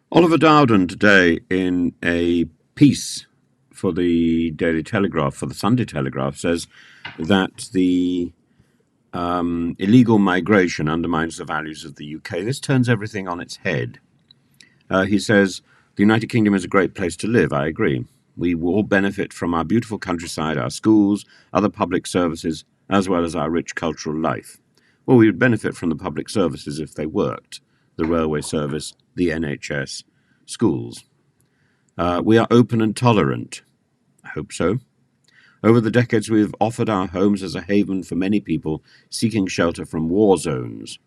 Oliver Dowden today, in a piece for the Daily Telegraph, for the Sunday Telegraph, says that the illegal migration undermines the values of the UK. This turns everything on its head. He says, the United Kingdom is a great place to live. I agree. We will all benefit from our beautiful countryside, our schools, other public services, as well as our rich cultural life. Well, we would benefit from the public services if they worked. The railway service, the NHS, schools. We are open and tolerant. I hope so. Over the decades, we have offered our homes as a haven for many people seeking shelter from war zones.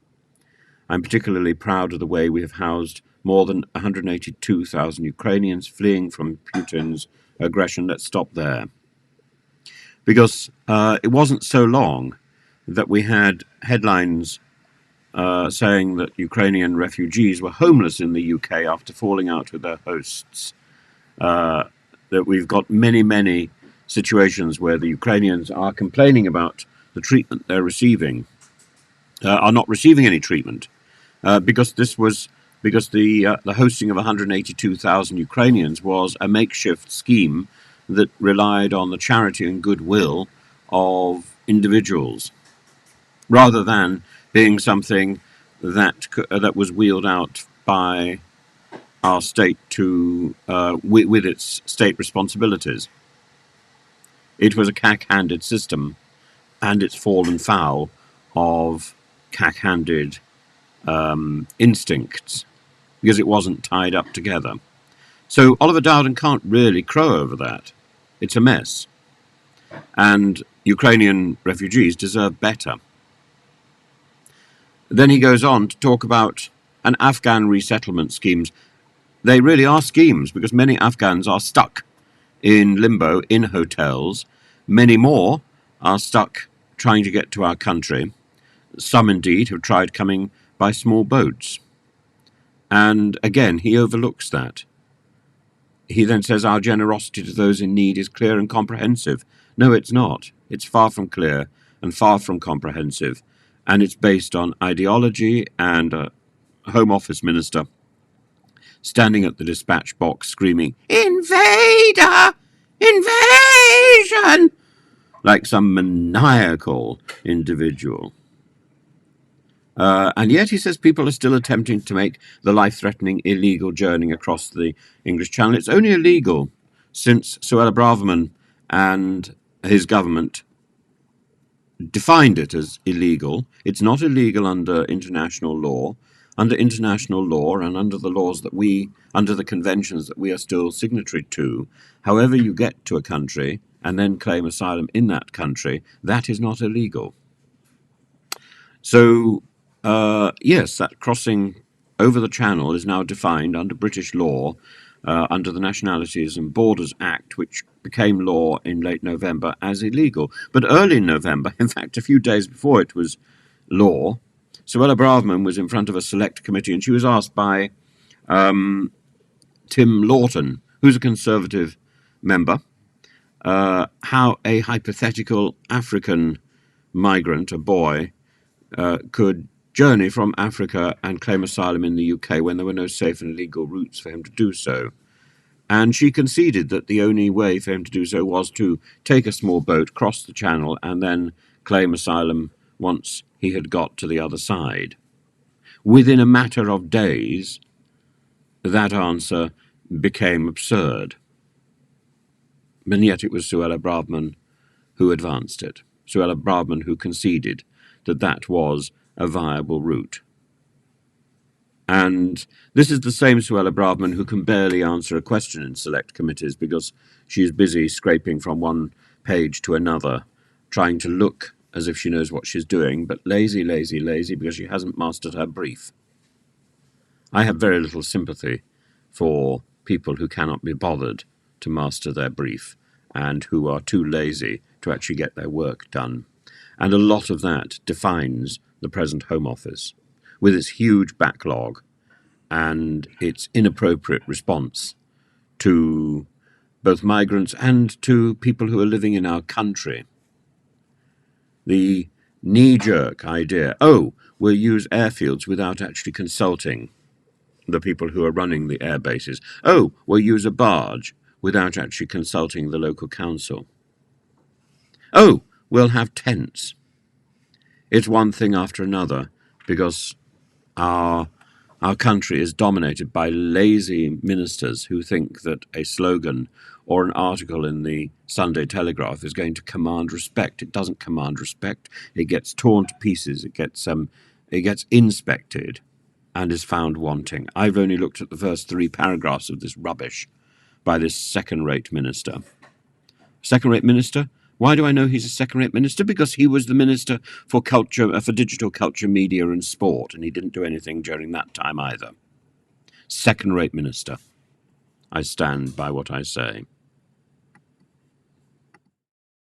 I'm particularly proud of the way we have housed more than 182,000 Ukrainians fleeing from Putin's aggression. Let's stop there. Because it wasn't so long that we had headlines saying that Ukrainian refugees were homeless in the UK after falling out with their hosts. That we've got many situations where the Ukrainians are complaining about the treatment they're receiving, are not receiving any treatment, because the hosting of 182,000 Ukrainians was a makeshift scheme that relied on the charity and goodwill of individuals, rather than being something that was wheeled out by our state with its state responsibilities. It was a cack-handed system, and it's fallen foul of cack-handed instincts because it wasn't tied up together. So Oliver Dowden can't really crow over that. It's a mess. And Ukrainian refugees deserve better. Then he goes on to talk about an Afghan resettlement schemes. They really are schemes because many Afghans are stuck in limbo in hotels. Many more are stuck trying to get to our country. Some indeed have tried coming by small boats. And again, he overlooks that. He then says our generosity to those in need is clear and comprehensive. No, it's not. It's far from clear and far from comprehensive. And it's based on ideology and a Home Office minister standing at the dispatch box screaming, "Invader! Invasion!" like some maniacal individual. And yet he says people are still attempting to make the life-threatening illegal journey across the English Channel. It's only illegal since suellabraverman and his government defined it as illegal. It's not illegal under international law. Under international law and under the laws under the conventions that we are still signatory to, however you get to a country and then claim asylum in that country, that is not illegal. So, yes, that crossing over the Channel is now defined under British law, under the Nationalities and Borders Act, which became law in late November, as illegal. But early in November, in fact, a few days before it was law, suellabraverman was in front of a select committee, and she was asked by Tim Lawton, who's a Conservative member, how a hypothetical African migrant, a boy, could journey from Africa and claim asylum in the UK when there were no safe and legal routes for him to do so. And she conceded that the only way for him to do so was to take a small boat, cross the Channel, and then claim asylum once he had got to the other side. Within a matter of days, that answer became absurd. And yet it was suellabraverman who advanced it, suellabraverman who conceded that that was a viable route. And this is the same suellabraverman who can barely answer a question in select committees because she is busy scraping from one page to another, trying to look as if she knows what she's doing, but lazy because she hasn't mastered her brief. I have very little sympathy for people who cannot be bothered to master their brief and who are too lazy to actually get their work done. And a lot of that defines the present Home Office, with its huge backlog and its inappropriate response to both migrants and to people who are living in our country. The knee-jerk idea, we'll use airfields without actually consulting the people who are running the air bases. Oh, we'll use a barge without actually consulting the local council. Oh, we'll have tents. It's one thing after another, because our country is dominated by lazy ministers who think that a slogan or an article in the Sunday Telegraph is going to command respect. It doesn't command respect. It gets torn to pieces. It gets inspected and is found wanting. I've only looked at the first 3 paragraphs of this rubbish by this second-rate minister. Second-rate minister? Why do I know he's a second-rate minister? Because he was the minister for culture, for digital culture, media and sport, and he didn't do anything during that time either. Second-rate minister. I stand by what I say.